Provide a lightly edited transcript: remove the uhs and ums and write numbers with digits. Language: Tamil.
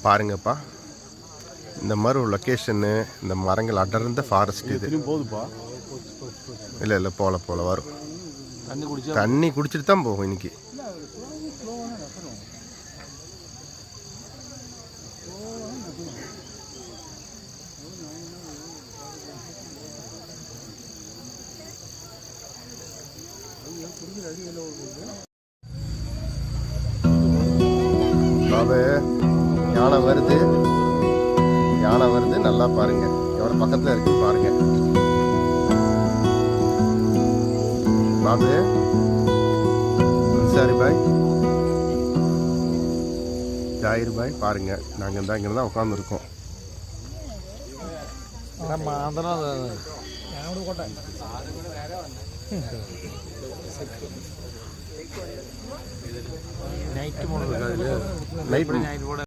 பாருங்கப்பா, இந்த மாதிரி ஒரு லொக்கேஷனு, இந்த மரங்கள் அடர்ந்த ஃபாரஸ்ட் இது. இல்லை போல வரும். தண்ணி குடிச்சிட்டு தான் போகும் இன்னைக்கு. பாபு, யானை வருது, நல்லா பாருங்க எவ்வளோ பக்கத்தில் இருக்கு பாருங்க. பாபு, சரி பாய், ஜாயிர் பாய், பாருங்க நாங்கள் இங்கே தான் உட்காந்துருக்கோம். நைட்